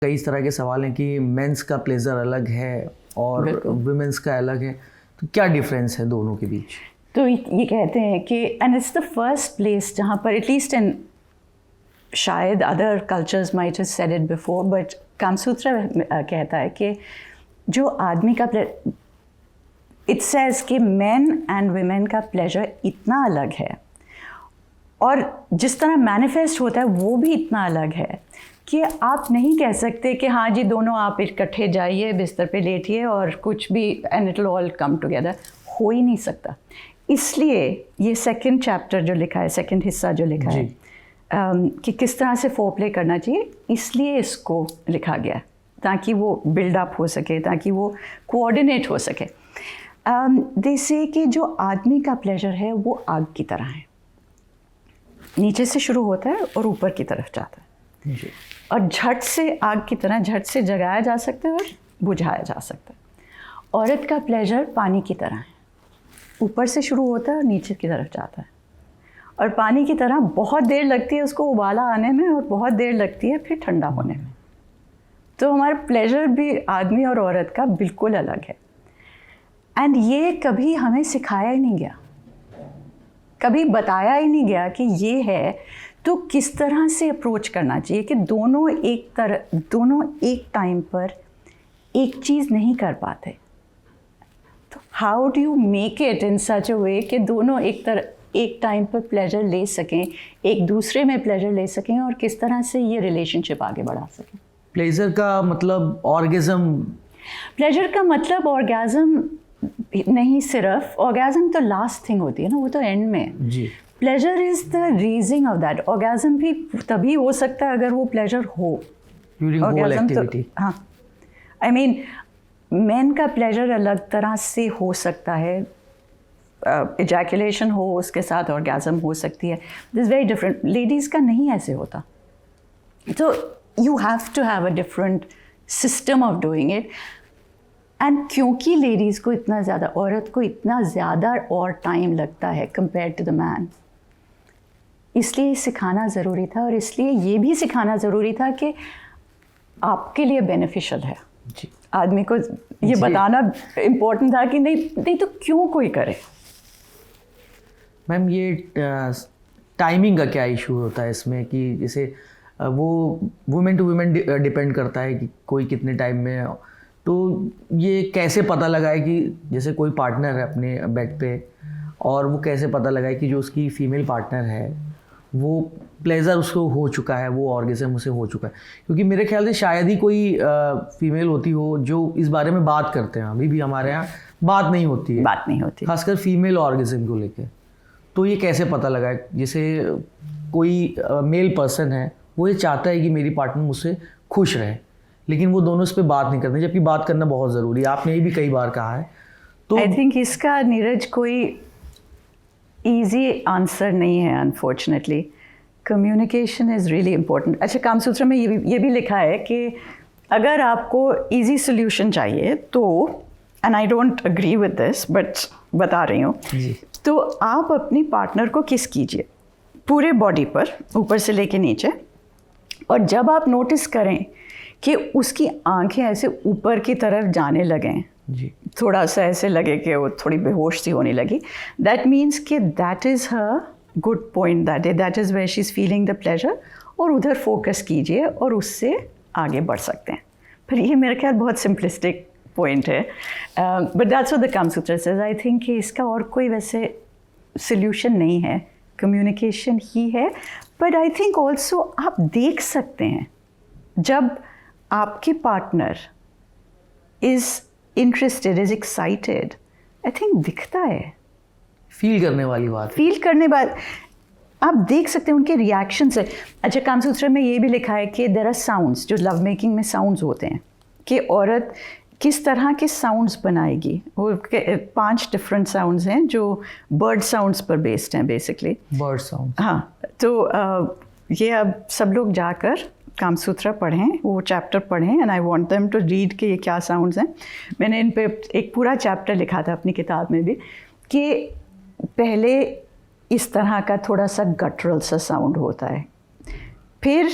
कई तरह के सवाल हैं कि मेंस का प्लेजर अलग है और वुमेन्स का अलग है, तो क्या डिफरेंस है दोनों के बीच? तो ये कहते हैं कि and it's the first place जहाँ पर एटलीस्ट इन शायद other cultures might have said it before, but Kamasutra कहता है कि जो आदमी का इट सेज कि मेन एंड वुमेन का प्लेजर इतना अलग है और जिस तरह मैनिफेस्ट होता है वो भी इतना अलग है कि आप नहीं कह सकते कि हाँ जी दोनों आप इकट्ठे जाइए बिस्तर पे लेटिए और कुछ भी and it will all come together, हो ही नहीं सकता। इसलिए ये सेकंड चैप्टर जो लिखा है, सेकंड हिस्सा जो लिखा है कि किस तरह से फोरप्ले करना चाहिए, इसलिए इसको लिखा गया है ताकि वो बिल्डअप हो सके, ताकि वो कोऑर्डिनेट हो सके। जैसे कि जो आदमी का प्लेजर है वो आग की तरह है, नीचे से शुरू होता है और ऊपर की तरफ जाता है और झट से आग की तरह झट से जगाया जा सकता है और बुझाया जा सकता है। औरत का प्लेजर पानी की तरह है, ऊपर से शुरू होता है और नीचे की तरफ जाता है और पानी की तरह बहुत देर लगती है उसको उबाला आने में और बहुत देर लगती है फिर ठंडा होने में। तो हमारा प्लेजर भी आदमी और औरत का बिल्कुल अलग है एंड ये कभी हमें सिखाया ही नहीं गया, कभी बताया ही नहीं गया कि ये है तो किस तरह से अप्रोच करना चाहिए कि दोनों एक टाइम पर एक चीज़ नहीं कर पाते, तो how do you make it in such a way कि दोनों एक टाइम पर प्लेजर ले सकें, एक दूसरे में प्लेजर ले सकें और किस तरह से ये रिलेशनशिप आगे बढ़ा सकें। प्लेजर का मतलब ऑर्गेज़म? प्लेजर का मतलब ऑर्गेज़म नहीं, सिर्फ ऑर्गेज़म तो लास्ट थिंग होती है ना, वो तो एंड में जी। Pleasure is the releasing of that. Orgasm भी तभी हो सकता है अगर वो प्लेजर हो ड्यूरिंग होल एक्टिविटी। हाँ, आई मीन मेन का प्लेजर अलग तरह से हो सकता है, इजैकुलेशन हो उसके साथ ऑर्गेज़म हो सकती है, दिस वेरी डिफरेंट। लेडीज़ का नहीं ऐसे होता, तो you have to have a different system of doing it. And क्योंकि लेडीज़ को इतना ज़्यादा, औरत को इतना ज़्यादा और टाइम लगता है कंपेयर टू द मैन, इसलिए सिखाना ज़रूरी था और इसलिए ये भी सिखाना ज़रूरी था कि आपके लिए बेनिफिशियल है। जी। आदमी को ये बताना इम्पोर्टेंट था कि नहीं तो क्यों कोई करे। मैम ये टाइमिंग का क्या इशू होता है इसमें कि जैसे वो वुमेन टू वुमेन डिपेंड करता है कि कोई कितने टाइम में, तो ये कैसे पता लगाए कि जैसे कोई पार्टनर है अपने बेड पे और वो कैसे पता लगाए कि जो उसकी फीमेल पार्टनर है वो प्लेजर उसको हो चुका है, वो ऑर्गेज़म उसे हो चुका है? क्योंकि मेरे ख्याल से शायद ही कोई फीमेल होती हो जो इस बारे में बात करते हैं, अभी भी हमारे यहाँ बात नहीं होती है, खासकर फीमेल ऑर्गेज़म को लेकर। तो ये कैसे पता लगाए, जैसे कोई मेल पर्सन है वो ये चाहता है कि मेरी पार्टनर मुझसे खुश रहे, लेकिन वो दोनों इस पर बात नहीं करते, जबकि बात करना बहुत ज़रूरी है, आपने ये भी कई बार कहा है। तो आई थिंक इसका नीरज कोई ईजी आंसर नहीं है, unfortunately. Communication is really important. अच्छा, कामसूत्र में ये भी लिखा है कि अगर आपको ईजी सोल्यूशन चाहिए तो, and I don't agree with this but बता रही हूँ, तो आप अपनी पार्टनर को किस कीजिए पूरे बॉडी पर, ऊपर से लेके नीचे, और जब आप नोटिस करें कि उसकी आंखें ऐसे ऊपर की तरफ जाने लगें जी, थोड़ा सा ऐसे लगे कि वो थोड़ी बेहोश सी होने लगी, दैट मीन्स कि that is her good point that is where she is feeling the pleasure, और उधर फोकस कीजिए और उससे आगे बढ़ सकते हैं। फिर ये मेरे ख्याल बहुत सिंपलिस्टिक पॉइंट है, but that's what the Kamasutra says. I think कि इसका और कोई वैसे सोल्यूशन नहीं है, कम्युनिकेशन ही है। बट आई थिंक ऑल्सो आप देख सकते हैं जब आपके partner is interested, is excited, I think दिखता है। फील करने वाली बात, आप देख सकते हैं उनके रिएक्शन से। अच्छा, कामसूत्र में ये भी लिखा है कि देयर आर साउंड्स, जो लव मेकिंग में साउंड्स होते हैं, कि औरत किस तरह के साउंड्स बनाएगी। वो 5 डिफरेंट साउंड्स हैं जो बर्ड साउंड्स पर बेस्ड हैं बेसिकली। बर्ड साउंड, हाँ, तो ये अब सब लोग जाकर कामसूत्र पढ़ें, वो चैप्टर पढ़ें, and I want them to read कि ये क्या साउंड्स हैं। मैंने इन पे एक पूरा चैप्टर लिखा था अपनी किताब में भी, कि पहले इस तरह का थोड़ा सा गटरल सा साउंड होता है, फिर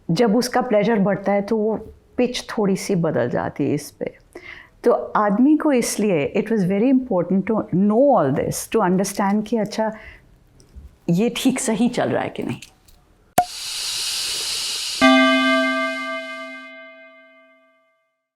जब उसका प्लेजर बढ़ता है तो वो पिच थोड़ी सी बदल जाती है इस पे। तो आदमी को इसलिए it was very important to know all this, to understand कि अच्छा ये ठीक सही चल रहा है कि नहीं।